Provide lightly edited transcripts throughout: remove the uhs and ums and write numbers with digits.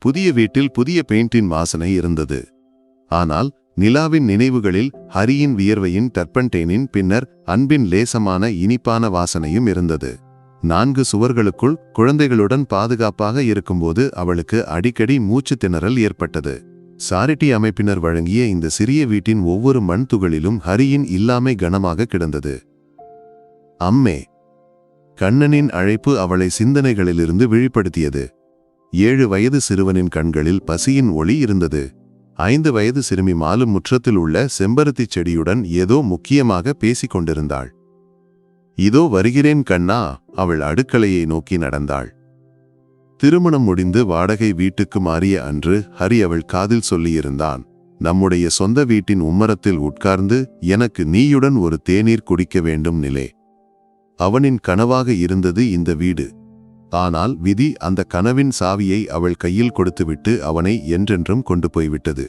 புதிய வீட்டில் புதிய பெயிண்டின் வாசனை இருந்தது. ஆனால் நிலாவின் நினைவுகளில் ஹரியின் வியர்வையின் டர்பன்டேனின் பின்னர் அன்பின் லேசமான இனிப்பான வாசனையும் இருந்தது. 4 சுவர்களுக்குள் குழந்தைகளுடன் பாதுகாப்பாக இருக்கும்போது அவளுக்கு அடிக்கடி மூச்சு திணறல் ஏற்பட்டது. சாரிட்டி அமைப்பினர் வழங்கிய இந்த சிறிய வீட்டின் ஒவ்வொரு மண் துகளிலும் ஹரியின் இல்லாமை கனமாக கிடந்தது. அம்மே. கண்ணனின் அழைப்பு அவளை சிந்தனைகளிலிருந்து விழிப்படுத்தியது. 7 வயது சிறுவனின் கண்களில் பசியின் ஒளி இருந்தது. 5 வயது சிறுமி மாலு முற்றத்தில் உள்ள செம்பருத்திச் செடியுடன் ஏதோ முக்கியமாக பேசிக் கொண்டிருந்தாள். இதோ வருகிறேன் கண்ணா, அவள் அடுக்கலையை நோக்கி நடந்தாள். திருமணம் முடிந்து வாடகை வீட்டுக்கு மாறிய அன்று ஹரி அவள் காதில் சொல்லியிருந்தான், நம்முடைய சொந்த வீட்டின் உம்மரத்தில் உட்கார்ந்து எனக்கு நீயுடன் ஒரு தேநீர் குடிக்க வேண்டும் நிலே. அவனின் கனவாக இருந்தது இந்த வீடு. ஆனால் விதி அந்த கனவின் சாவியை அவள் கையில் கொடுத்துவிட்டு அவனை என்றென்றும் கொண்டு போய்விட்டது.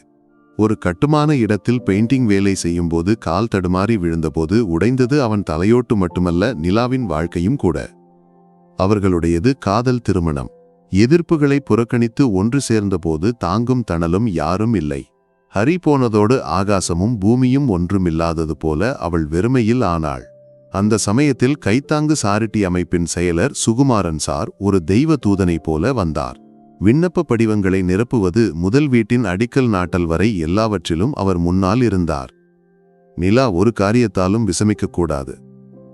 ஒரு கட்டுமான இடத்தில் பெயிண்டிங் வேலை செய்யும்போது கால் தடுமாறி விழுந்தபோது உடைந்தது அவன் தலையோட்டு மட்டுமல்ல, நிலாவின் வாழ்க்கையும் கூட. அவர்களுடையது காதல் திருமணம். எதிர்ப்புகளை புறக்கணித்து ஒன்று சேர்ந்தபோது தாங்கும் தணலும் யாரும் இல்லை. ஹரி போனதோடு ஆகாசமும் பூமியும் ஒன்றுமில்லாதது போல அவள் வெறுமையில் ஆனாள். அந்த சமயத்தில் கைத்தாங்கு சாரிட்டி அமைப்பின் செயலர் சுகுமாரன் சார் ஒரு தெய்வ தூதனை போல வந்தார். விண்ணப்ப படிவங்களை நிரப்புவது முதல் வீட்டின் அடிக்கல் நாட்டல் வரை எல்லாவற்றிலும் அவர் முன்னால் இருந்தார். நிலா ஒரு காரியத்தாலும் விசமிக்கக்கூடாது.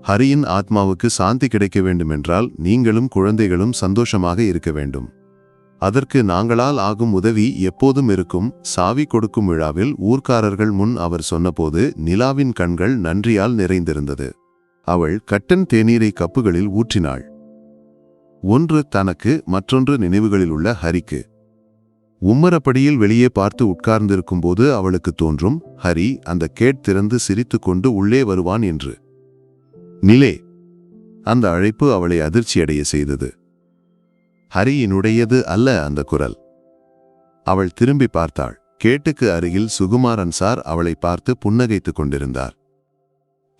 ஹரியின் ஆத்மாவுக்கு சாந்தி கிடைக்க வேண்டுமென்றால் நீங்களும் குழந்தைகளும் சந்தோஷமாக இருக்க வேண்டும். அதற்கு நாங்களால் ஆகும் உதவி எப்போதும் இருக்கும். சாவி கொடுக்கும் விழாவில் ஊர்க்காரர்கள் முன் அவர் சொன்னபோது நிலாவின் கண்கள் நன்றியால் நிறைந்திருந்தது. அவள் கட்டன் தேநீரை கப்புகளில் ஊற்றினாள். ஒன்று தனக்கு, மற்றொன்று நினைவுகளில் உள்ள ஹரிக்கு. உம்மரப்படியில் வெளியே பார்த்து உட்கார்ந்திருக்கும் போது அவளுக்கு தோன்றும், ஹரி அந்த கேட் திறந்து சிரித்து கொண்டு உள்ளே வருவான் என்று. நிலே. அந்த அழைப்பு அவளை அதிர்ச்சியடைய செய்தது. ஹரியினுடையது அல்ல அந்த குரல். அவள் திரும்பி பார்த்தாள். கேட்டுக்கு அருகில் சுகுமாரன் சார் அவளை பார்த்து புன்னகைத்துக் கொண்டிருந்தார்.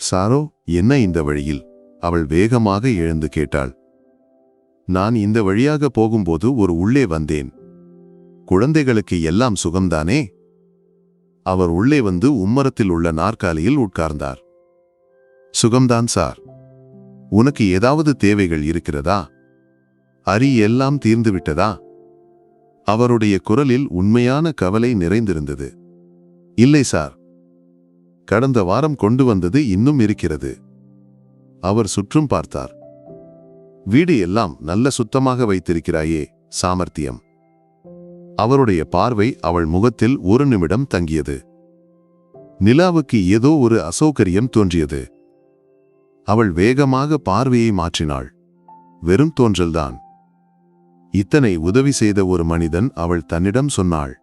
சாரோ, என்ன இந்த வழியில்? அவள் வேகமாக எழுந்து கேட்டாள். நான் இந்த வழியாக போகும்போது ஒரு உள்ளே வந்தேன். குழந்தைகளுக்கு எல்லாம் சுகம்தானே? அவர் உள்ளே வந்து உம்மரத்தில் உள்ள நாற்காலியில் உட்கார்ந்தார். சுகம்தான் சார். உனக்கு ஏதாவது தேவைகள் இருக்கிறதா? ஹரி எல்லாம் தீர்ந்துவிட்டதா? அவருடைய குரலில் உண்மையான கவலை நிறைந்திருந்தது. இல்லை சார். கடந்த வாரம் கொண்டு வந்தது இன்னும் இருக்கிறது. அவர் சுற்றும் பார்த்தார். வீடு எல்லாம் நல்ல சுத்தமாக வைத்திருக்கிறாயே, சாமர்த்தியம். அவருடைய பார்வை அவள் முகத்தில் ஒரு நிமிடம் தங்கியது. நிலாவுக்கு ஏதோ ஒரு அசௌகரியம் தோன்றியது. அவள் வேகமாக பார்வையை மாற்றினாள். வெறும் தோன்றல்தான். இத்தனை உதவி செய்த ஒரு மனிதன், அவள் தன்னிடம் சொன்னாள்.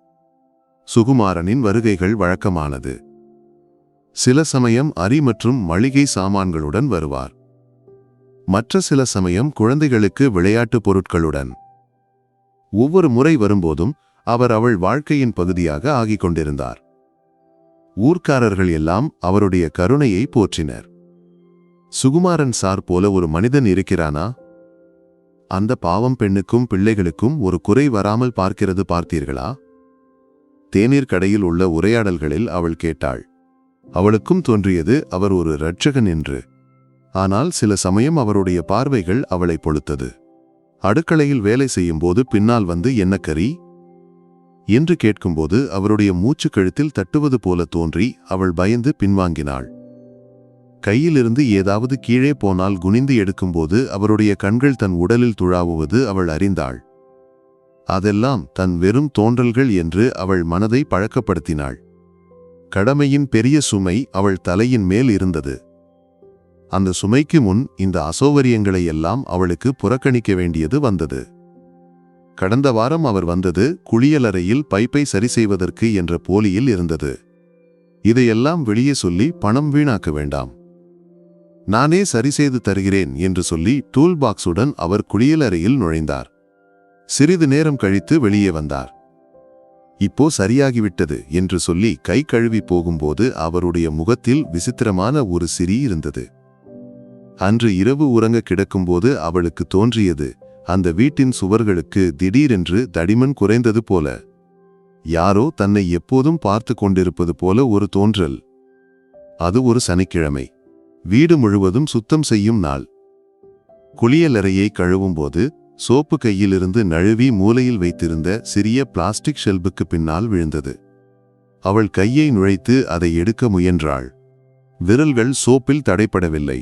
சுகுமாரனின் வருகைகள் வழக்கமானது. சில சமயம் அரி மற்றும் மளிகை சாமான்களுடன் வருவார். மற்ற சில சமயம் குழந்தைகளுக்கு விளையாட்டு பொருட்களுடன். ஒவ்வொரு முறை வரும்போதும் அவர் அவள் வாழ்க்கையின் பகுதியாக ஆகிக் கொண்டிருந்தார். ஊர்க்காரர்கள் எல்லாம் அவருடைய கருணையை போற்றினர். சுகுமாரன் சார் போல ஒரு மனிதன் இருக்கிறானா? அந்த பாவம் பெண்ணுக்கும் பிள்ளைகளுக்கும் ஒரு குறை வராமல் பார்க்கிறது பார்த்தீர்களா? தேநீர் கடையில் உள்ள உரையாடல்களில் அவள் கேட்டாள். அவளுக்கும் தோன்றியது அவர் ஒரு இரட்சகன் என்று. ஆனால் சில சமயம் அவருடைய பார்வைகள் அவளை பொழுத்தது. அடுக்களையில் வேலை செய்யும்போது பின்னால் வந்து என்ன கறி என்று கேட்கும்போது அவருடைய மூச்சு கழுத்தில் தட்டுவது போல தோன்றி அவள் பயந்து பின்வாங்கினாள். கையிலிருந்து ஏதாவது கீழே போனால் குனிந்து எடுக்கும்போது அவருடைய கண்கள் தன் உடலில் துழாவுவது அவள் அறிந்தாள். அதெல்லாம் தன் வெறும் தோன்றல்கள் என்று அவள் மனதை பழக்கப்படுத்தினாள். கடமையின் பெரிய சுமை அவள் தலையின் மேல் இருந்தது. அந்த சுமைக்கு முன் இந்த அசௌகரியங்களை எல்லாம் அவளுக்கு புறக்கணிக்க வேண்டியது வந்தது. கடந்த வாரம் அவர் வந்தது குளியலறையில் பைப்பை சரி செய்வதற்கு என்ற போலியில் இருந்தது. இதையெல்லாம் வெளியே சொல்லி பணம் வீணாக்க வேண்டாம், நானே சரி செய்து தருகிறேன் என்று சொல்லி டூல் பாக்ஸுடன் அவர் குளியலறையில் நுழைந்தார். சிறிது நேரம் கழித்து வெளியே வந்தார். இப்போ சரியாகிவிட்டது என்று சொல்லி கை கழுவி போகும்போது அவருடைய முகத்தில் விசித்திரமான ஒரு சிரி இருந்தது. அன்று இரவு உறங்க கிடக்கும்போது அவளுக்கு தோன்றியது, அந்த வீட்டின் சுவர்களுக்கு திடீரென்று தடிமன் குறைந்தது போல. யாரோ தன்னை எப்போதும் பார்த்து கொண்டிருப்பது போல ஒரு தோன்றல். அது ஒரு சனிக்கிழமை. வீடு முழுவதும் சுத்தம் செய்யும் நாள். குளியலறையை கழுவும்போது சோப்பு கையிலிருந்து நழுவி மூலையில் வைத்திருந்த சிறிய பிளாஸ்டிக் ஷெல்புக்கு பின்னால் விழுந்தது. அவள் கையை நுழைத்து அதை எடுக்க முயன்றாள். விரல்கள் சோப்பில் தடைப்படவில்லை.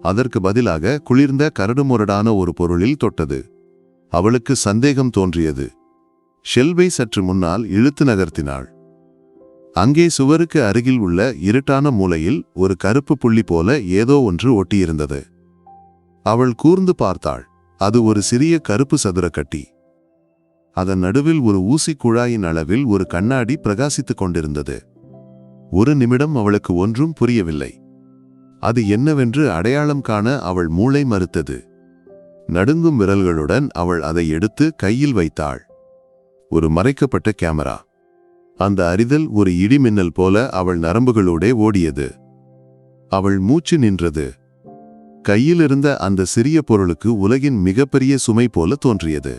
அதற்கு பதிலாக குளிர்ந்த கரடுமுரடான ஒரு பொருளில் தொட்டது. அவளுக்கு சந்தேகம் தோன்றியது. ஷெல்பை சற்று முன்னால் இழுத்து நகர்த்தினாள். அங்கே சுவருக்கு அருகில் உள்ள இருட்டான மூலையில் ஒரு கருப்பு புள்ளி போல ஏதோ ஒன்று ஒட்டியிருந்தது. அவள் கூர்ந்து பார்த்தாள். அது ஒரு சிறிய கருப்பு சதுர கட்டி. அதன் நடுவில் ஒரு ஊசி குழாயின் அளவில் ஒரு கண்ணாடி பிரகாசித்துக் கொண்டிருந்தது. ஒரு நிமிடம் அவளுக்கு ஒன்றும் புரியவில்லை. அது என்னவென்று அடையாளம் காண அவள் மூளை மறுத்தது. நடுங்கும் விரல்களுடன் அவள் அதை எடுத்து கையில் வைத்தாள். ஒரு மறைக்கப்பட்ட கேமரா. அந்த அறிதல் ஒரு இடிமின்னல் போல அவள் நரம்புகளோடே ஓடியது. அவள் மூச்சு நின்றது. கையிலிருந்த அந்த சிறிய பொருளுக்கு உலகின் மிகப்பெரிய சுமை போல தோன்றியது.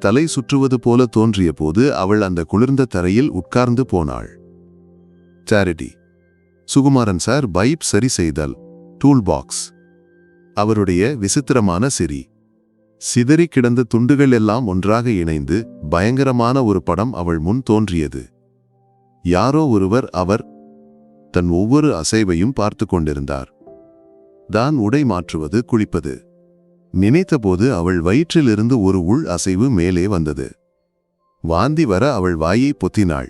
தலை சுற்றுவது போல தோன்றிய போது அவள் அந்த குளிர்ந்த தரையில் உட்கார்ந்து போனாள். சாரிட்டி. சுகுமாரன் சார் பைப் சரி செய்தல். Tool box. அவருடைய விசித்திரமான சிரி. சிதறி கிடந்த துண்டுகள் எல்லாம் ஒன்றாக இணைந்து பயங்கரமான ஒரு படம் அவள் முன் தோன்றியது. யாரோ ஒருவர் அவர் தன் ஒவ்வொரு அசைவையும் பார்த்து கொண்டிருந்தார். தான் உடை மாற்றுவது, குளிப்பது. நினைத்தபோது அவள் வயிற்றிலிருந்து ஒரு உள் அசைவு மேலே வந்தது. வாந்தி வர அவள் வாயை பொத்தினாள்.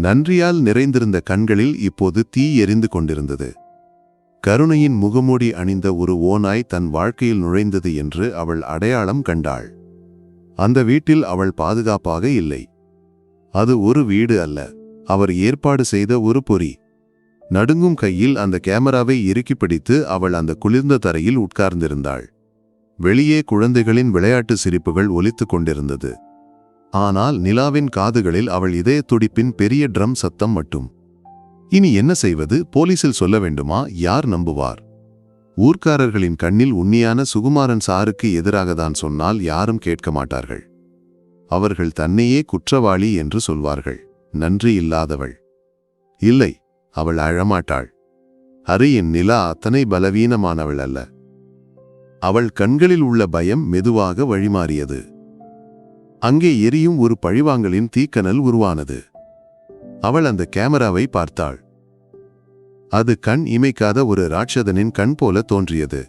நன்றியால் நிறைந்திருந்த கண்களில் இப்போது தீ எரிந்து கொண்டிருந்தது. கருணையின் முகமூடி அணிந்த ஒரு ஓநாய் தன் வாழ்க்கையில் நுழைந்தது என்று அவள் அடையாளம் கண்டாள். அந்த வீட்டில் அவள் பாதுகாப்பாக இல்லை. அது ஒரு வீடு அல்ல, அவர் ஏற்பாடு செய்த ஒரு பொறி. நடுங்கும் கையில் அந்த கேமராவை இறுக்கி பிடித்து அவள் அந்த குளிர்ந்த தரையில் உட்கார்ந்திருந்தாள். வெளியே குழந்தைகளின் விளையாட்டு சிரிப்புகள் ஒலித்துக் கொண்டிருந்தது. ஆனால் நிலாவின் காதுகளில் அவள் இதய துடிப்பின் பெரிய ட்ரம் சத்தம் மட்டும். இனி என்ன செய்வது? போலீசில் சொல்ல வேண்டுமா? யார் நம்புவார்? ஊர்க்காரர்களின் கண்ணில் உண்மையான சுகுமாரன் சாருக்கு எதிராகத்தான் சொன்னால் யாரும் கேட்க மாட்டார்கள். அவர்கள் தன்னையே குற்றவாளி என்று சொல்வார்கள். நன்றி இல்லாதவள். இல்லை, அவள் அழமாட்டாள். ஹரியின் நிலா அத்தனை பலவீனமானவள் அல்ல. அவள் கண்களில் உள்ள பயம் மெதுவாக வழிமாறியது. அங்கே எரியும் ஒரு பழிவாங்கலின் தீக்கனல் உருவானது. அவள் அந்த கேமராவை பார்த்தாள். அது கண் இமைக்காத ஒரு ராட்சதனின் கண் போல தோன்றியது.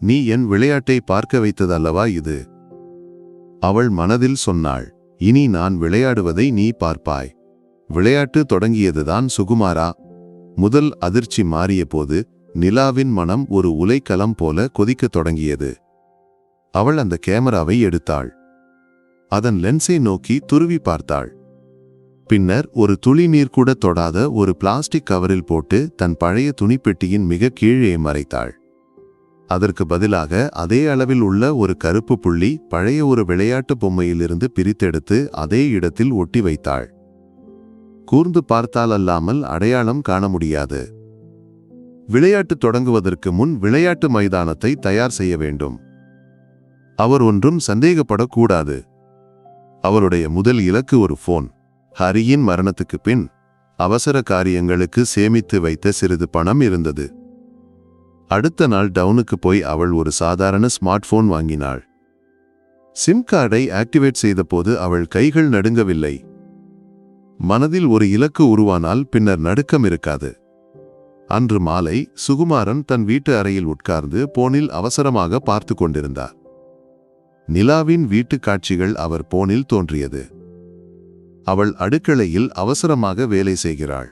நீ என் விளையாட்டை பார்க்க வைத்ததல்லவா இது? அவள் மனதில் சொன்னாள், இனி நான் விளையாடுவதை நீ பார்ப்பாய். விளையாட்டு தொடங்கியதுதான் சுகுமாரா. முதல் அதிர்ச்சி மாறிய போது நிலாவின் மனம் ஒரு உலைக்கலம் போல கொதிக்கத் தொடங்கியது. அவள் அந்த கேமராவை எடுத்தாள். அதன் லென்ஸை நோக்கி துருவி பார்த்தாள். பின்னர் ஒரு துளி நீர் கூட தொடாத ஒரு பிளாஸ்டிக் கவரில் போட்டு தன் பழைய துணிப்பெட்டியின் மிக கீழே மறைத்தாள். அதற்கு பதிலாக அதே அளவில் உள்ள ஒரு கருப்பு புள்ளி பழைய ஒரு விளையாட்டு பொம்மையிலிருந்து பிரித்தெடுத்து அதே இடத்தில் ஒட்டி வைத்தாள். கூர்ந்து பார்த்தால் அல்லாமல் அடையாளம் காண முடியாது. விளையாட்டு தொடங்குவதற்கு முன் விளையாட்டு மைதானத்தை தயார் செய்ய வேண்டும். அவர் ஒன்றும் சந்தேகப்படக்கூடாது. அவருடைய முதல் இலக்கு ஒரு போன். ஹரியின் மரணத்துக்கு பின் அவசர காரியங்களுக்கு சேமித்து வைத்த சிறிது பணம் இருந்தது. அடுத்த நாள் டவுனுக்கு போய் அவள் ஒரு சாதாரண ஸ்மார்ட் போன் வாங்கினாள். சிம் கார்டை ஆக்டிவேட் செய்த போது அவள் கைகள் நடுங்கவில்லை. மனதில் ஒரு இலக்கு உருவானால் பின்னர் நடுக்கம் இருக்காது. அன்று மாலை சுகுமாரன் தன் வீட்டு அறையில் உட்கார்ந்து போனில் அவசரமாக பார்த்து கொண்டிருந்தார். நிலாவின் வீட்டு காட்சிகள் அவர் போனில் தோன்றியது. அவள் அடுக்களையில் அவசரமாக வேலை செய்கிறாள்.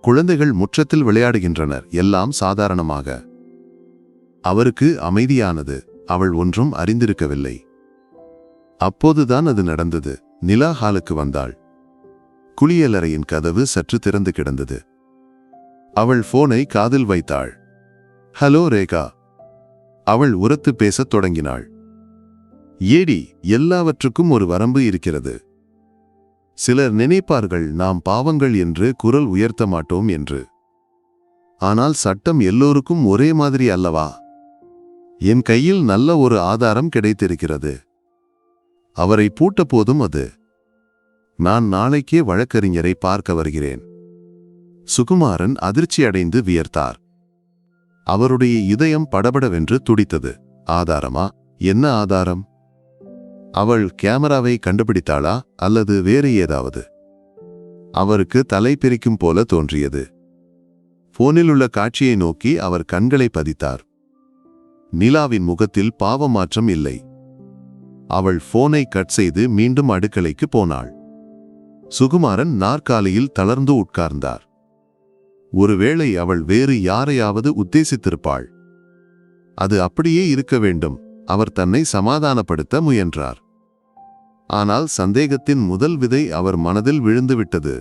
குழந்தைகள் முற்றத்தில் விளையாடுகின்றனர். எல்லாம் சாதாரணமாக. அவருக்கு அமைதியானது. அவள் ஒன்றும் அறிந்திருக்கவில்லை. அப்போதுதான் அது நடந்தது. நிலா ஹாலுக்கு வந்தாள். குளியலறையின் கதவு சற்று திறந்து கிடந்தது. அவள் போனை காதில் வைத்தாள். ஹலோ ரேகா. அவள் உரத்து பேசத் தொடங்கினாள். ஏடி, எல்லாவற்றுக்கும் ஒரு வரம்பு இருக்கிறது. சிலர் நினைப்பார்கள் நாம் பாவங்கள் என்று குரல் உயர்த்த மாட்டோம் என்று. ஆனால் சட்டம் எல்லோருக்கும் ஒரே மாதிரி அல்லவா? என் கையில் நல்ல ஒரு ஆதாரம் கிடைத்திருக்கிறது. அவரை பூட்ட போதும் அது. நான் நாளைக்கே வழக்கறிஞரை பார்க்க வருகிறேன். சுகுமாரன் அதிர்ச்சியடைந்து வியர்த்தார். அவருடைய இதயம் படபடவென்று துடித்தது. ஆதாரமா? என்ன ஆதாரம்? அவள் கேமராவை கண்டுபிடித்தாளா அல்லது வேறு ஏதாவது? அவருக்கு தலை பிரிக்கும் போல தோன்றியது. போனிலுள்ள காட்சியை நோக்கி அவர் கண்களை பதித்தார். நிலாவின் முகத்தில் பாவமாற்றம் இல்லை. அவள் போனை கட் செய்து மீண்டும் அடுக்கலைக்கு போனாள். சுகுமாரன் நாற்காலியில் தளர்ந்து உட்கார்ந்தார். ஒருவேளை அவள் வேறு யாரையாவது உத்தேசித்திருப்பாள். அது அப்படியே இருக்க வேண்டும். அவர் தன்னை சமாதானப்படுத்த முயன்றார். ஆனால் சந்தேகத்தின் முதல் விதை அவர் மனதில் விழுந்துவிட்டது.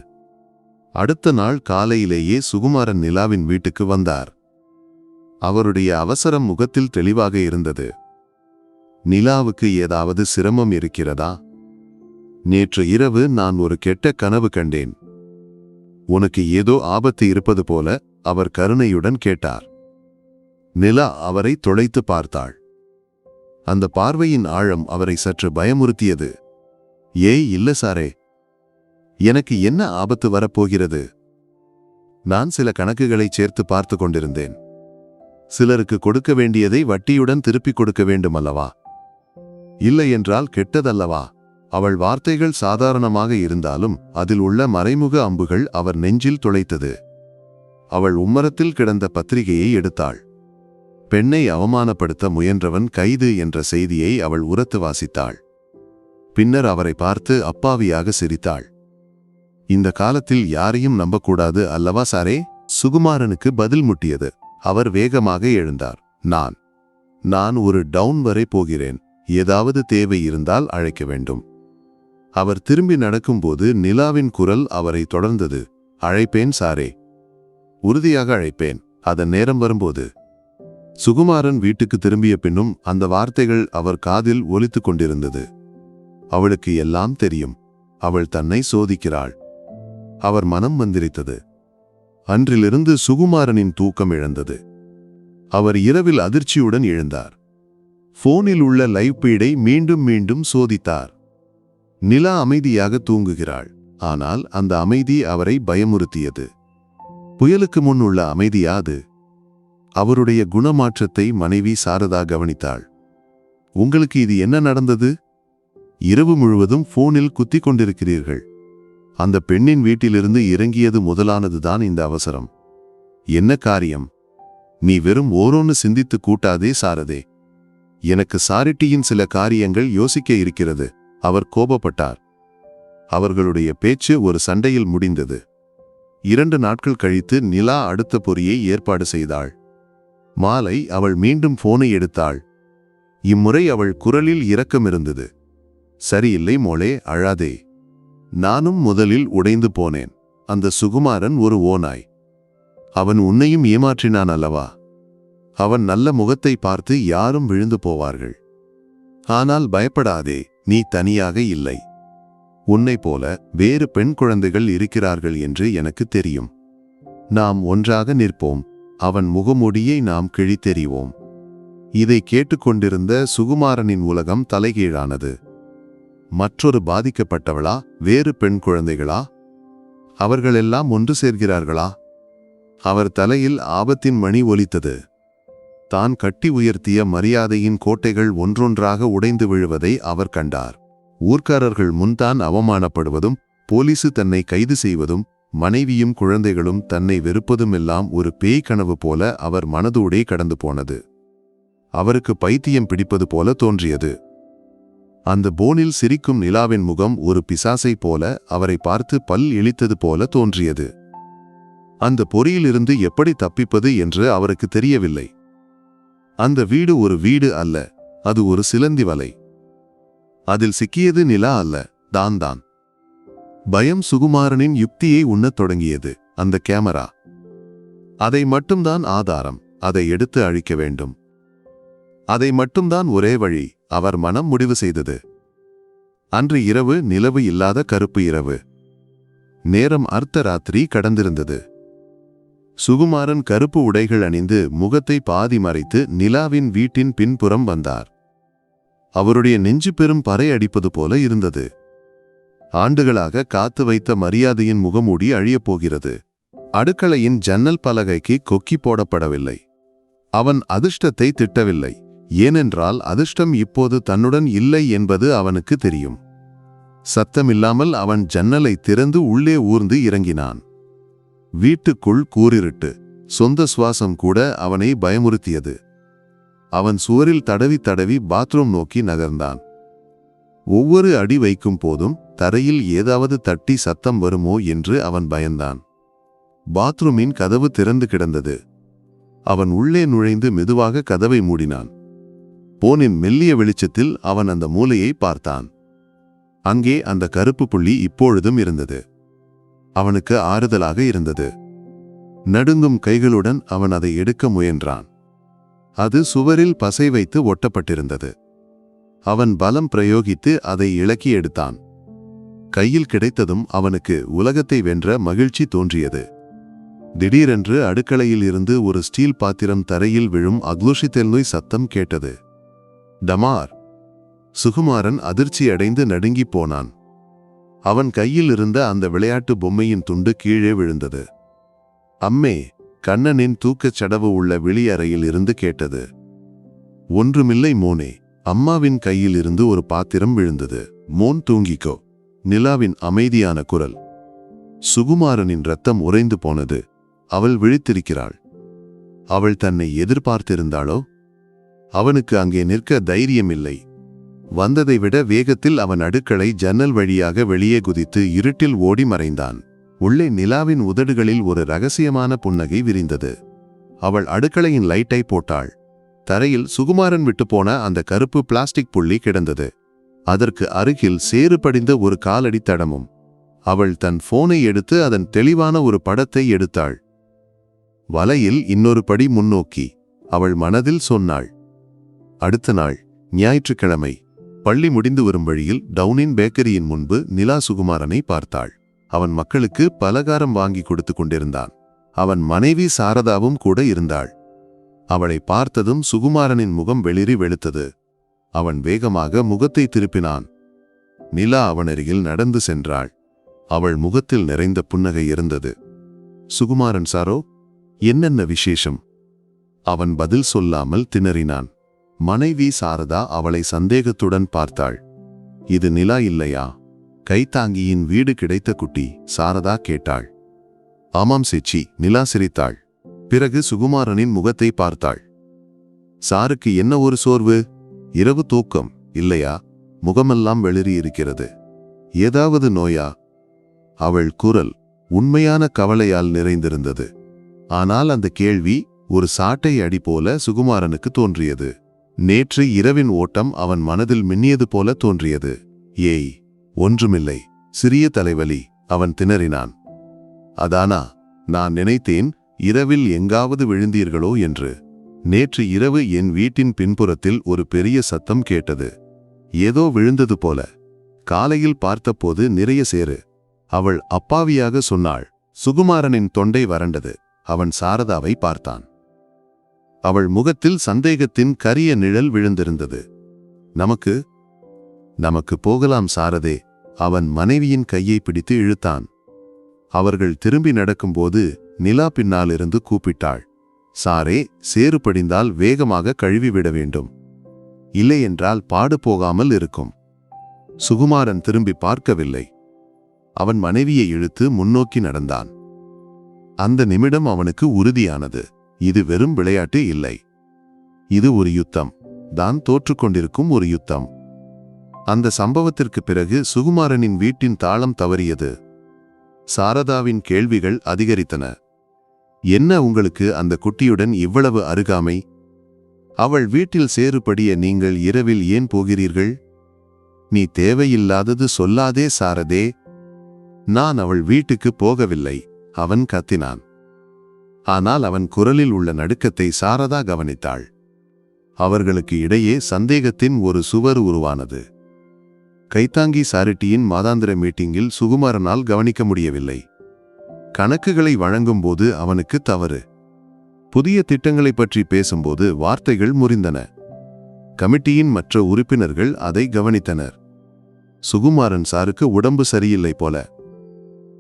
அடுத்த நாள் காலையிலேயே சுகுமாரன் நிலாவின் வீட்டுக்கு வந்தார். அவருடைய அவசரம் முகத்தில் தெளிவாக இருந்தது. நிலாவுக்கு ஏதாவது சிரமம் இருக்கிறதா? நேற்று இரவு நான் ஒரு கெட்ட கனவு கண்டேன். உனக்கு ஏதோ ஆபத்து இருப்பது போல அவர் கருணையுடன் கேட்டார். நிலா அவரை தொலைத்து பார்த்தாள். அந்த பார்வையின் ஆழம் அவரை சற்று பயமுறுத்தியது. ஏய் இல்ல சாரே, எனக்கு என்ன ஆபத்து வரப்போகிறது? நான் சில கணக்குகளை சேர்த்து பார்த்து கொண்டிருந்தேன். சிலருக்கு கொடுக்க வேண்டியதை வட்டியுடன் திருப்பிக் கொடுக்க வேண்டும் அல்லவா? இல்லை என்றால் கெட்டதல்லவா? அவள் வார்த்தைகள் சாதாரணமாக இருந்தாலும் அதில் உள்ள மறைமுக அம்புகள் அவர் நெஞ்சில் துளைத்தது. அவள் உம்மரத்தில் கிடந்த பத்திரிகையை எடுத்தாள். பெண்ணை அவமானப்படுத்த முயன்றவன் கைது என்ற செய்தியை அவள் உரத்து வாசித்தாள். பின்னர் அவரை பார்த்து அப்பாவியாக சிரித்தாள். இந்த காலத்தில் யாரையும் நம்பக்கூடாது அல்லவா சாரே? சுகுமாரனுக்கு பதில் முட்டியது. அவர் வேகமாக எழுந்தார். நான் ஒரு டவுன் வரை போகிறேன். ஏதாவது தேவை இருந்தால் அழைக்க வேண்டும். அவர் திரும்பி நடக்கும்போது நிலாவின் குரல் அவரை தொடர்ந்தது. அழைப்பேன் சாரே, உறுதியாக அழைப்பேன், அதன் நேரம் வரும்போது. சுகுமாரன் வீட்டுக்கு திரும்பிய பின்னும் அந்த வார்த்தைகள் அவர் காதில் ஒலித்துக் கொண்டிருந்தது. அவளுக்கு எல்லாம் தெரியும். அவள் தன்னை சோதிக்கிறாள். அவர் மனம் மந்திரித்தது. அன்றிலிருந்து சுகுமாரனின் தூக்கம் இழந்தது. அவர் இரவில் அதிர்ச்சியுடன் எழுந்தார். போனில் உள்ள லைவ் பீடை மீண்டும் மீண்டும் சோதித்தார். நிலா அமைதியாக தூங்குகிறாள். ஆனால் அந்த அமைதி அவரை பயமுறுத்தியது. புயலுக்கு முன் உள்ள அமைதியா அது? அவருடைய குணமாற்றத்தை மனைவி சாரதா கவனித்தாள். உங்களுக்கு இது என்ன நடந்தது? இரவு முழுவதும் போனில் குத்திக் கொண்டிருக்கிறீர்கள். அந்த பெண்ணின் வீட்டிலிருந்து இறங்கியது முதலானதுதான் இந்த அவசரம். என்ன காரியம்? நீ வெறும் ஓரோன்னு சிந்தித்து கூட்டாதே சாரதே. எனக்கு சாரிட்டியின் சில காரியங்கள் யோசிக்க இருக்கிறது. அவர் கோபப்பட்டார். அவர்களுடைய பேச்சு ஒரு சண்டையில் முடிந்தது. 2 நாட்கள் கழித்து நிலா அடுத்த பொறியை ஏற்பாடு செய்தாள். மாலை அவள் மீண்டும் போனை எடுத்தாள். இம்முறை அவள் குரலில் இரக்கம் இருந்தது. சரியில்லை மோளே, அழாதே. நானும் முதலில் உடைந்து போனேன். அந்த சுகுமாரன் ஒரு ஓநாய். அவன் உன்னையும் ஏமாற்றினான் அல்லவா? அவன் நல்ல முகத்தை பார்த்து யாரும் விழுந்து போவார்கள். ஆனால் பயப்படாதே, நீ தனியாக இல்லை. உன்னை போல வேறு பெண் குழந்தைகள் இருக்கிறார்கள் என்று எனக்கு தெரியும். நாம் ஒன்றாக நிற்போம். அவன் முகமூடியை நாம் கிழித்தெறிவோம். இதை கேட்டுக்கொண்டிருந்த சுகுமாரனின் உலகம் தலைகீழானது. மற்றொரு பாதிக்கப்பட்டவளா? வேறு பெண் குழந்தைகளா? அவர்களெல்லாம் ஒன்று சேர்கிறார்களா? அவர் தலையில் ஆபத்தின் மணி ஒலித்தது. தான் கட்டி உயர்த்திய மரியாதையின் கோட்டைகள் ஒன்றொன்றாக உடைந்து விழுவதை அவர் கண்டார். ஊர்க்காரர்கள் முன்தான் அவமானப்படுவதும், போலீசு தன்னை கைது செய்வதும், மனைவியும் குழந்தைகளும் தன்னை வெறுப்பதுமெல்லாம் ஒரு பேய் கனவு போல அவர் மனதூடே கடந்து போனது. அவருக்கு பைத்தியம் பிடிப்பது போல தோன்றியது. அந்த போனில் சிரிக்கும் நிலாவின் முகம் ஒரு பிசாசை போல அவரை பார்த்து பல் இழித்தது போல தோன்றியது. அந்த பொறியிலிருந்து எப்படி தப்பிப்பது என்று அவருக்கு தெரியவில்லை. அந்த வீடு ஒரு வீடு அல்ல, அது ஒரு சிலந்தி வலை. அதில் சிக்கியது நிலா அல்ல, தான். பயம் சுகுமாரனின் யுக்தியை உண்ணத் தொடங்கியது. அந்த கேமரா, அதை மட்டும்தான் ஆதாரம். அதை எடுத்து அழிக்க வேண்டும். அதை மட்டும்தான் ஒரே வழி. அவர் மனம் முடிவு செய்தது. அன்று இரவு நிலவு இல்லாத கருப்பு இரவு. நேரம் அர்த்த ராத்திரி கடந்திருந்தது. சுகுமாரன் கருப்பு உடைகள் அணிந்து முகத்தை பாதி மறைத்து நிலாவின் வீட்டின் பின்புறம் வந்தார். அவருடைய நெஞ்சு பெரும் பறை அடிப்பது போல இருந்தது. ஆண்டுகளாக காத்து வைத்த மரியாதையின் முகமூடி அழியப் போகிறது. அடுக்களையின் ஜன்னல் பலகைக்கு கொக்கி போடப்படவில்லை. அவன் அதிர்ஷ்டத்தை திட்டவில்லை, ஏனென்றால் அதிர்ஷ்டம் இப்போது தன்னுடன் இல்லை என்பது அவனுக்கு தெரியும். சத்தமில்லாமல் அவன் ஜன்னலை திறந்து உள்ளே ஊர்ந்து இறங்கினான். வீட்டுக்குள் கூரிருட்டு. சொந்த சுவாசம் கூட அவனை பயமுறுத்தியது. அவன் சுவரில் தடவி தடவி பாத்ரூம் நோக்கி நகர்ந்தான். ஒவ்வொரு அடி வைக்கும் போதும் தரையில் ஏதாவது தட்டி சத்தம் வருமோ என்று அவன் பயந்தான். பாத்ரூமின் கதவு திறந்து கிடந்தது. அவன் உள்ளே நுழைந்து மெதுவாக கதவை மூடினான். போனின் மெல்லிய வெளிச்சத்தில் அவன் அந்த மூலையை பார்த்தான். அங்கே அந்த கருப்பு புள்ளி இப்பொழுதும் இருந்தது. அவனுக்கு ஆறுதலாக இருந்தது. நடுங்கும் கைகளுடன் அவன் அதை எடுக்க முயன்றான். அது சுவரில் பசை வைத்து ஒட்டப்பட்டிருந்தது. அவன் பலம் பிரயோகித்து அதை இளக்கி எடுத்தான். கையில் கிடைத்ததும் அவனுக்கு உலகத்தை வென்ற மகிழ்ச்சி தோன்றியது. திடீரென்று அடுக்களையில் இருந்து ஒரு ஸ்டீல் பாத்திரம் தரையில் விழும் அக்லோஷித்தெல்நோய் சத்தம் கேட்டது. டமார்! சுகுமாரன் அதிர்ச்சியடைந்து நடுங்கிப் போனான். அவன் கையில் இருந்த அந்த விளையாட்டு பொம்மையின் துண்டு கீழே விழுந்தது. அம்மே! கண்ணனின் தூக்கச் சடவு உள்ள வெளியறையில் இருந்து கேட்டது. ஒன்றுமில்லை மோனே. அம்மாவின் கையில் இருந்து ஒரு பாத்திரம் விழுந்தது. மோன், தூங்கிக்கோ. நிலாவின் அமைதியான குரல். சுகுமாரனின் இரத்தம் உறைந்து போனது. அவள் விழித்திருக்கிறாள். அவள் தன்னை எதிர்பார்த்திருந்தாளோ? அவனுக்கு அங்கே நிற்க தைரியமில்லை. வந்ததை விட வேகத்தில் அவன் அடுக்களை ஜன்னல் வழியாக வெளியே குதித்து இருட்டில் ஓடி மறைந்தான். உள்ளே நிலாவின் உதடுகளில் ஒரு ரகசியமான புன்னகை விரிந்தது. அவள் அடுக்களையின் லைட்டை போட்டாள். தரையில் சுகுமாரன் விட்டுப்போன அந்த கருப்பு பிளாஸ்டிக் புள்ளி கிடந்தது. அதற்கு அருகில் சேறு படிந்த ஒரு காலடி தடமும். அவள் தன் போனை எடுத்து அதன் தெளிவான ஒரு படத்தை எடுத்தாள். வலையில் இன்னொரு படி முன்னோக்கி அவள் மனதில் சொன்னாள். அடுத்த நாள் ஞாயிற்றுக்கிழமை. பள்ளி முடிந்து வரும் வழியில் டவுனின் பேக்கரியின் முன்பு நிலா சுகுமாரனை பார்த்தாள். அவன் மக்களுக்கு பலகாரம் வாங்கி கொடுத்து கொண்டிருந்தான். அவன் மனைவி சாரதாவும் கூட இருந்தாள். அவளை பார்த்ததும் சுகுமாரனின் முகம் வெளிரி வெளுத்தது. அவன் வேகமாக முகத்தை திருப்பினான். நிலா அவனருகில் நடந்து சென்றாள். அவள் முகத்தில் நிறைந்த புன்னகை இருந்தது. சுகுமாரன் சாரோ, என்னென்ன விசேஷம்? அவன் பதில் சொல்லாமல் திணறினான். மனைவி சாரதா அவளை சந்தேகத்துடன் பார்த்தாள். இது நிலா இல்லையா? கைத்தாங்கியின் வீடு கிடைத்த குட்டி, சாரதா கேட்டாள். ஆமாம் சேச்சி, நிலா சிரித்தாள். பிறகு சுகுமாரனின் முகத்தை பார்த்தாள். சாருக்கு என்ன ஒரு சோர்வு? இரவு தூக்கம் இல்லையா? முகமெல்லாம் வெளிரி இருக்கிறது. ஏதாவது நோயா? அவள் குரல் உண்மையான கவலையால் நிறைந்திருந்தது. ஆனால் அந்த கேள்வி ஒரு சாட்டை அடி போல சுகுமாரனுக்கு தோன்றியது. நேற்று இரவின் ஓட்டம் அவன் மனதில் மின்னியது போல தோன்றியது. ஏய், ஒன்றுமில்லை, சிறிய தலைவலி. அவன் திணறினான். அதானா, நான் நினைத்தேன் இரவில் எங்காவது விழுந்தீர்களோ என்று. நேற்று இரவு என் வீட்டின் பின்புறத்தில் ஒரு பெரிய சத்தம் கேட்டது. ஏதோ விழுந்தது போல. காலையில் பார்த்தபோது நிறைய சேறு. அவள் அப்பாவியாக சொன்னாள். சுகுமாரனின் தொண்டை வறண்டது. அவன் சாரதாவை பார்த்தான். அவள் முகத்தில் சந்தேகத்தின் கரிய நிழல் விழுந்திருந்தது. நமக்கு போகலாம் சாரதே. அவன் மனைவியின் கையை பிடித்து இழுத்தான். அவர்கள் திரும்பி நடக்கும்போது நிலா பின்னாலிருந்து கூப்பிட்டாள். சாரே, சேறு படிந்தால் வேகமாக கழுவிவிட வேண்டும். இல்லையென்றால் பாடு போகாமல் இருக்கும். சுகுமாரன் திரும்பி பார்க்கவில்லை. அவன் மனைவியை இழுத்து முன்னோக்கி நடந்தான். அந்த நிமிடம் அவனுக்கு உறுதியானது. இது வெறும் விளையாட்டு இல்லை. இது ஒரு யுத்தம் தான், தோற்றுக்கொண்டிருக்கும் ஒரு யுத்தம். அந்த சம்பவத்திற்கு பிறகு சுகுமாரனின் வீட்டின் தாளம் தவறியது. சாரதாவின் கேள்விகள் அதிகரித்தன. என்ன உங்களுக்கு அந்த குட்டியுடன் இவ்வளவு அருகாமை? அவள் வீட்டில் சேறுபடிய நீங்கள் இரவில் ஏன் போகிறீர்கள்? நீ தேவையில்லாதது சொல்லாதே சாரதே. நான் அவள் வீட்டுக்கு போகவில்லை, அவன் கத்தினான். ஆனால் அவன் குரலில் உள்ள நடுக்கத்தை சாரதா கவனித்தாள். அவர்களுக்கு இடையே சந்தேகத்தின் ஒரு சுவர் உருவானது. கைத்தாங்கி சாரிட்டியின் மாதாந்திர மீட்டிங்கில் சுகுமாரனால் கவனிக்க முடியவில்லை. கணக்குகளை வழங்கும்போது அவனுக்கு தவறு. புதிய திட்டங்களை பற்றி பேசும்போது வார்த்தைகள் முறிந்தன. கமிட்டியின் மற்ற உறுப்பினர்கள் அதை கவனித்தனர். சுகுமாரன் சாருக்கு உடம்பு சரியில்லை போல.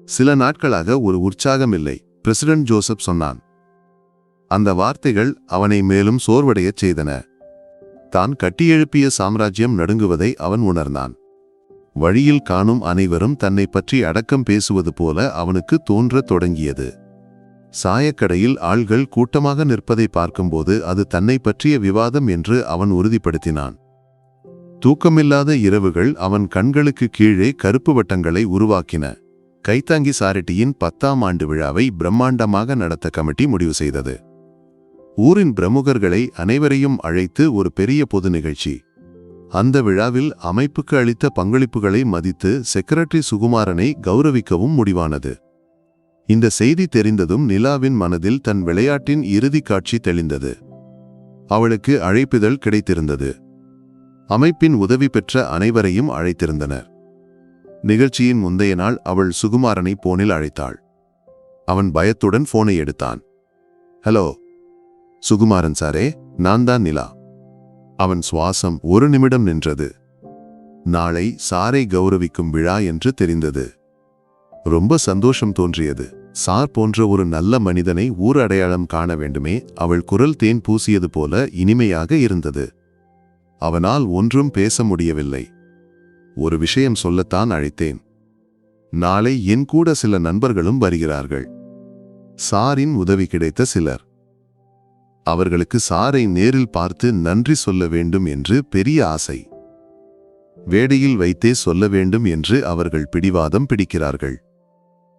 சில நாட்களாக ஒரு உற்சாகம் இல்லை, பிரசிடென்ட் ஜோசப் சொன்னான். அந்த வார்த்தைகள் அவனை மேலும் சோர்வடையச் செய்தன. தான் கட்டியெழுப்பிய சாம்ராஜ்யம் நடுங்குவதை அவன் உணர்ந்தான். வழியில் காணும் அனைவரும் தன்னை பற்றி அடக்கம் பேசுவது போல அவனுக்கு தோன்றத் தொடங்கியது. சாயக்கடையில் ஆள்கள் கூட்டமாக நிற்பதை பார்க்கும்போது அது தன்னை பற்றிய விவாதம் என்று அவன் உறுதிப்படுத்தினான். தூக்கமில்லாத இரவுகள் அவன் கண்களுக்கு கீழே கருப்பு வட்டங்களை உருவாக்கின. கைத்தாங்கி சாரிட்டியின் 10ஆம் ஆண்டு விழாவை பிரம்மாண்டமாக நடத்த கமிட்டி முடிவு செய்தது. ஊரின் பிரமுகர்களை அனைவரையும் அழைத்து ஒரு பெரிய பொது நிகழ்ச்சி. அந்த விழாவில் அமைப்புக்கு அளித்த பங்களிப்புகளை மதித்து செக்ரட்டரி சுகுமாரனை கௌரவிக்கவும் முடிவானது. இந்த செய்தி தெரிந்ததும் நிலாவின் மனதில் தன் விளையாட்டின் இறுதி காட்சி தெளிந்தது. அவளுக்கு அழைப்பிதழ் கிடைத்திருந்தது. அமைப்பின் உதவி பெற்ற அனைவரையும் அழைத்திருந்தனர். நிகழ்ச்சியின் முந்தைய நாள் அவள் சுகுமாரனை போனில் அழைத்தாள். அவன் பயத்துடன் போனை எடுத்தான். ஹலோ சுகுமாரன் சாரே, நான் தான் நிலா. அவன் சுவாசம் ஒரு நிமிடம் நின்றது. நாளை சாரை கௌரவிக்கும் விழா என்று தெரிந்தது. ரொம்ப சந்தோஷம் தோன்றியது. சார் போன்ற ஒரு நல்ல மனிதனை ஊர் அடையாளம் காண வேண்டுமே. அவள் குரல் தேன் பூசியது போல இனிமையாக இருந்தது. அவனால் ஒன்றும் பேச முடியவில்லை. ஒரு விஷயம் சொல்லத்தான் அழைத்தேன். நாளை என் கூட சில நண்பர்களும் வருகிறார்கள். சாரின் உதவி கிடைத்த சிலர். அவர்களுக்கு சாரை நேரில் பார்த்து நன்றி சொல்ல வேண்டும் என்று பெரிய ஆசை. வேடையில் வைத்தே சொல்ல வேண்டும் என்று அவர்கள் பிடிவாதம் பிடிக்கிறார்கள்.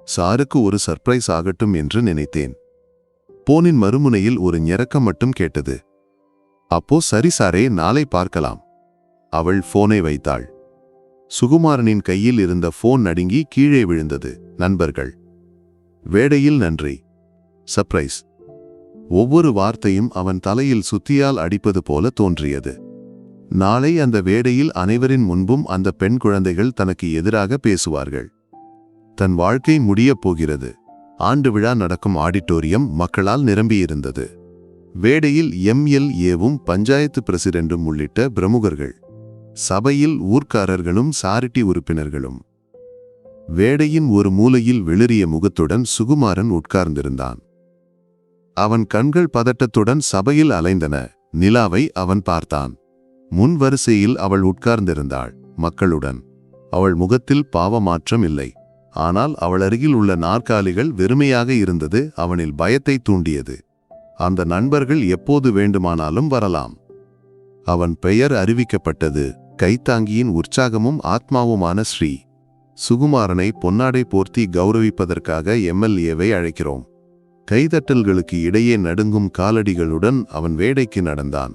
சாருக்கு ஒரு சர்ப்ரைஸ் ஆகட்டும் என்று நினைத்தேன். போனின் மறுமுனையில் ஒரு ஞரக்கம் மட்டும் கேட்டது. அப்போ சரி சாரே, நாளை பார்க்கலாம். அவள் போனை வைத்தாள். சுகுமாரனின் கையில் இருந்த போன் நடுங்கி கீழே விழுந்தது. நண்பர்கள், வேடையில் நன்றி, சர்ப்ரைஸ். ஒவ்வொரு வார்த்தையும் அவன் தலையில் சுத்தியால் அடிப்பது போல தோன்றியது. நாளை அந்த வேடையில் அனைவரின் முன்பும் அந்த பெண் குழந்தைகள் தனக்கு எதிராக பேசுவார்கள். தன் வாழ்க்கை முடியப் போகிறது. ஆண்டு விழா நடக்கும் ஆடிட்டோரியம் மக்களால் நிரம்பியிருந்தது. வேடையில் MLAவும் பஞ்சாயத்து பிரசிடென்டும் உள்ளிட்ட பிரமுகர்கள். சபையில் ஊர்க்காரர்களும் சாரிட்டி உறுப்பினர்களும். வேடையின் ஒரு மூலையில் வெளிரிய முகத்துடன் சுகுமாரன் உட்கார்ந்திருந்தான். அவன் கண்கள் பதட்டத்துடன் சபையில் அலைந்தன. நிலாவை அவன் பார்த்தான். முன் வரிசையில் அவள் உட்கார்ந்திருந்தாள், மக்களுடன். அவள் முகத்தில் பாவமாற்றம் இல்லை. ஆனால் அவள் அருகில் உள்ள நாற்காலிகள் வெறுமையாக இருந்தது. அவனில் பயத்தை தூண்டியது. அந்த நண்பர்கள் எப்போது வேண்டுமானாலும் வரலாம். அவன் பெயர் அறிவிக்கப்பட்டது. கைத்தாங்கியின் உற்சாகமும் ஆத்மாவுமான ஸ்ரீ சுகுமாரனை பொன்னாடை போர்த்தி கௌரவிப்பதற்காக MLAவை அழைக்கிறோம். கைதட்டல்களுக்கு இடையே நடுங்கும் காலடிகளுடன் அவன் வேடைக்கு நடந்தான்.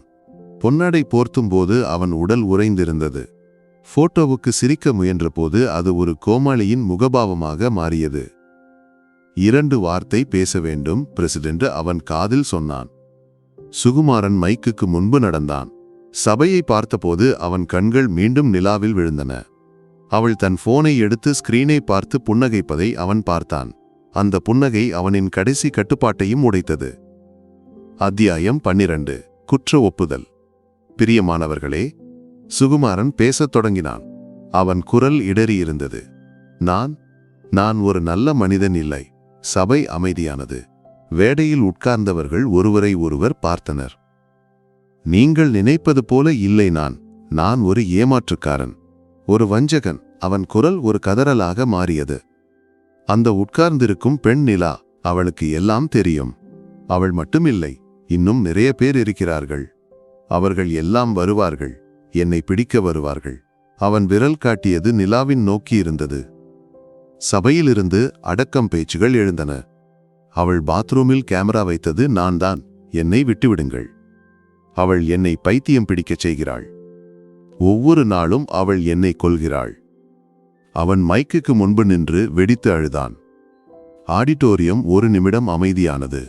பொன்னாடை போர்த்தும்போது அவன் உடல் உறைந்திருந்தது. போட்டோவுக்கு சிரிக்க முயன்றபோது அது ஒரு கோமாளியின் முகபாவமாக மாறியது. 2 வார்த்தை பேச வேண்டும் பிரசிடென்ட் அவன் காதில் சொன்னான். சுகுமாரன் மைக்குக்கு முன்பு நடந்தான். சபையை பார்த்தபோது அவன் கண்கள் மீண்டும் நிலாவில் விழுந்தன. அவள் தன் போனை எடுத்து ஸ்கிரீனை பார்த்து புன்னகைப்பதை அவன் பார்த்தான். அந்த புன்னகை அவனின் கடைசி கட்டுப்பாட்டையும் உடைத்தது. அத்தியாயம் 12. குற்ற ஒப்புதல். பிரியமானவர்களே, சுகுமாரன் பேசத் தொடங்கினான். அவன் குரல் இடறியிருந்தது. நான் ஒரு நல்ல மனிதன் இல்லை. சபை அமைதியானது. வேடையில் உட்கார்ந்தவர்கள் ஒருவரை ஒருவர் பார்த்தனர். நீங்கள் நினைப்பது போல இல்லை. நான் ஒரு ஏமாற்றுக்காரன், ஒரு வஞ்சகன். அவன் குரல் ஒரு கதறலாக மாறியது. அந்த உட்கார்ந்திருக்கும் பெண் நிலா. அவளுக்கு எல்லாம் தெரியும். அவள் மட்டுமில்லை, இன்னும் நிறைய பேர் இருக்கிறார்கள். அவர்கள் எல்லாம் வருவார்கள். என்னை பிடிக்க வருவார்கள். அவன் விரல் காட்டியது நிலாவின் நோக்கி இருந்தது. சபையிலிருந்து அடக்கம் பேச்சுகள் எழுந்தன. அவள் பாத்ரூமில் கேமரா வைத்தது நான் தான். என்னை விட்டுவிடுங்கள். அவள் என்னை பைத்தியம் பிடிக்கச் செய்கிறாள். ஒவ்வொரு நாளும் அவள் என்னை கொல்கிறாள். அவன் மைக்குக்கு முன்பு நின்று வெடித்து அழுதான். ஆடிட்டோரியம் ஒரு நிமிடம் அமைதியானது.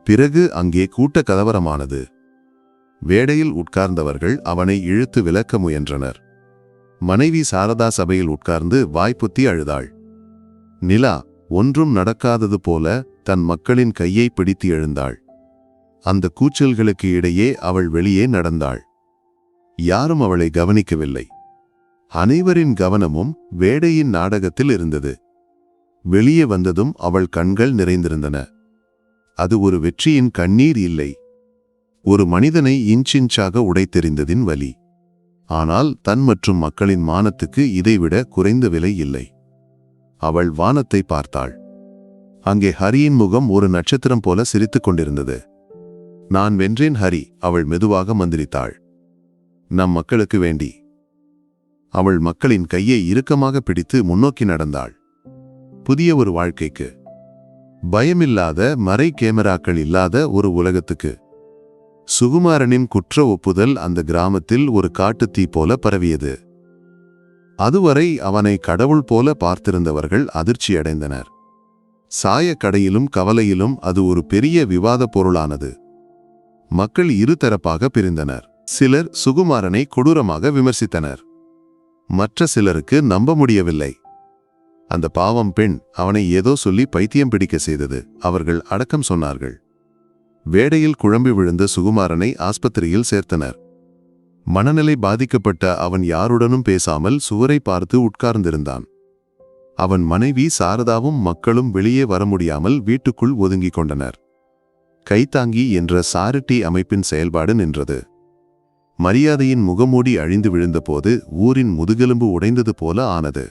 பிறகு அங்கே கூட்ட கலவரமானது. வேடையில் உட்கார்ந்தவர்கள் அவனை இழுத்து விலக்க முயன்றனர். மனைவி சாரதா சபையில் உட்கார்ந்து வாய்ப்புத்தி அழுதாள். நிலா, ஒன்றும் நடக்காதது போல தன் மக்களின் கையை பிடித்து எழுந்தாள். அந்த கூச்சல்களுக்கு இடையே அவள் வெளியே நடந்தாள். யாரும் அவளை கவனிக்கவில்லை. அனைவரின் கவனமும் வேடையின் நாடகத்தில் இருந்தது. வெளியே வந்ததும் அவள் கண்கள் நிறைந்திருந்தன. அது ஒரு வெற்றியின் கண்ணீர் இல்லை, ஒரு மனிதனை இன்ச்சின்ச்சாக உடைத்தெறிந்ததின் வலி. ஆனால் தன் மற்றும் மக்களின் மானத்துக்கு இதைவிட குறைந்த விலை இல்லை. அவள் வானத்தை பார்த்தாள். அங்கே ஹரியின் முகம் ஒரு நட்சத்திரம் போல சிரித்துக் கொண்டிருந்தது. நான் வென்றேன் ஹரி, அவள் மெதுவாக மந்திரித்தாள். நம் மக்களுக்கு வேண்டி. அவள் மக்களின் கையை இறுக்கமாக பிடித்து முன்னோக்கி நடந்தாள். புதிய ஒரு வாழ்க்கைக்கு, பயமில்லாத மறை கேமராக்கள் இல்லாத ஒரு உலகத்துக்கு. சுகுமாரனின் குற்ற ஒப்புதல் அந்த கிராமத்தில் ஒரு காட்டுத்தீ போல பரவியது. அதுவரை அவனை கடவுள் போல பார்த்திருந்தவர்கள் அதிர்ச்சியடைந்தனர். சாயக்கடையிலும் கவலையிலும் அது ஒரு பெரிய விவாத பொருளானது. மக்கள் இருதரப்பாக பிரிந்தனர். சிலர் சுகுமாரனை கொடூரமாக விமர்சித்தனர். மற்ற சிலருக்கு நம்ப முடியவில்லை. அந்த பாவம் பெண் அவனை ஏதோ சொல்லி பைத்தியம் பிடிக்க செய்தது, அவர்கள் அடக்கம் சொன்னார்கள். வேடையில் குழம்பி விழுந்த சுகுமாரனை ஆஸ்பத்திரியில் சேர்த்தனர். மனநிலை பாதிக்கப்பட்ட அவன் யாருடனும் பேசாமல் சுவரை பார்த்து உட்கார்ந்திருந்தான். அவன் மனைவி சாரதாவும் மக்களும் வெளியே வர முடியாமல் வீட்டுக்குள் ஒதுங்கிக் கொண்டனர். கைத்தாங்கி என்ற சாரிட்டி அமைப்பின் செயல்பாடு நின்றது. மரியாதையின் முகமூடி அழிந்து விழுந்தபோது ஊரின் முதுகெலும்பு உடைந்தது போல ஆனது.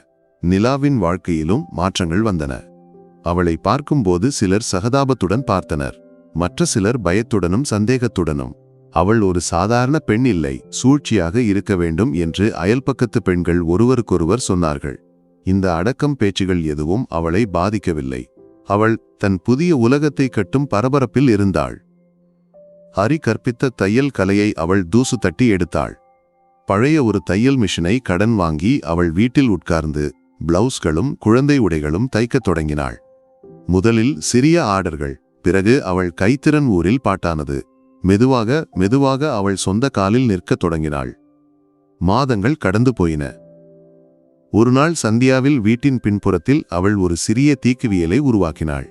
நிலாவின் வாழ்க்கையிலும் மாற்றங்கள் வந்தன. அவளை பார்க்கும்போது சிலர் சகதாபத்துடன் பார்த்தனர், மற்ற சிலர் பயத்துடனும் சந்தேகத்துடனும். அவள் ஒரு சாதாரண பெண் இல்லை, சூழ்ச்சியாக இருக்க வேண்டும் என்று அயல்பக்கத்து பெண்கள் ஒருவருக்கொருவர் சொன்னார்கள். இந்த அடக்கம் பேச்சுகள் எதுவும் அவளை பாதிக்கவில்லை. அவள் தன் புதிய உலகத்தை கட்டும் பரபரப்பில் இருந்தாள். ஹரி கற்பித்த தையல் கலையை அவள் தூசு தட்டி எடுத்தாள். பழைய ஒரு தையல் மிஷினை கடன் வாங்கி அவள் வீட்டில் உட்கார்ந்து பிளவுஸ்களும் குழந்தை உடைகளும் தைக்கத் தொடங்கினாள். முதலில் சிறிய ஆர்டர்கள், பிறகு அவள் கைத்திறன் ஊரில் பாட்டானது. மெதுவாக மெதுவாக அவள் சொந்த காலில் நிற்கத் தொடங்கினாள். மாதங்கள் கடந்து போயின. ஒருநாள் சந்தியாவில் வீட்டின் பின்புறத்தில் அவள் ஒரு சிறிய தீக்குவியலை உருவாக்கினாள்.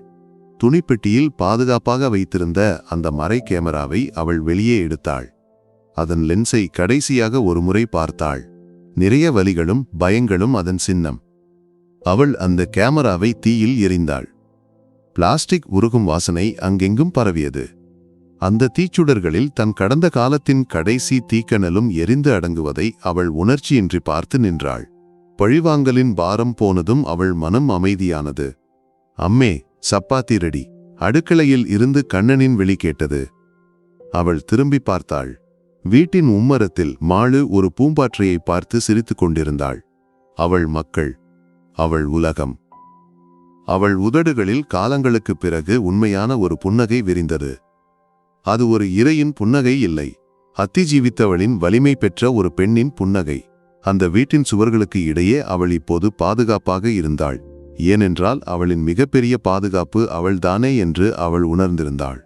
துணிப்பெட்டியில் பாதுகாப்பாக வைத்திருந்த அந்த மறை கேமராவை அவள் வெளியே எடுத்தாள். அதன் லென்ஸை கடைசியாக ஒருமுறை பார்த்தாள். நிறைய வலிகளும் பயங்களும் அதன் சின்னம். அவள் அந்த கேமராவை தீயில் எறிந்தாள். பிளாஸ்டிக் உருகும் வாசனை அங்கெங்கும் பரவியது. அந்த தீச்சுடர்களில் தன் கடந்த காலத்தின் கடைசி தீக்கணலும் எரிந்து அடங்குவதை அவள் உணர்ச்சியின்றி பார்த்து நின்றாள். பழிவாங்கலின் பாரம் போனதும் அவள் மனம் அமைதியானது. அம்மே, சப்பாத்தி ரெடி. அடுக்களையில் இருந்து கண்ணனின் விழி கேட்டது. அவள் திரும்பி பார்த்தாள். வீட்டின் உம்மரத்தில் மாளு ஒரு பூம்பாற்றையை பார்த்து சிரித்துக் கொண்டிருந்தாள். அவள் மக்கள், அவள் உலகம். அவள் உதடுகளில் காலங்களுக்குப் பிறகு உண்மையான ஒரு புன்னகை விரிந்தது. அது ஒரு இரையின் புன்னகை இல்லை, அத்திஜீவித்தவளின் வலிமை பெற்ற ஒரு பெண்ணின் புன்னகை. அந்த வீட்டின் சுவர்களுக்கு இடையே அவள் இப்போது பாதுகாப்பாக இருந்தாள். ஏனென்றால் அவளின் மிகப்பெரிய பாதுகாப்பு அவள்தானே என்று அவள் உணர்ந்திருந்தாள்.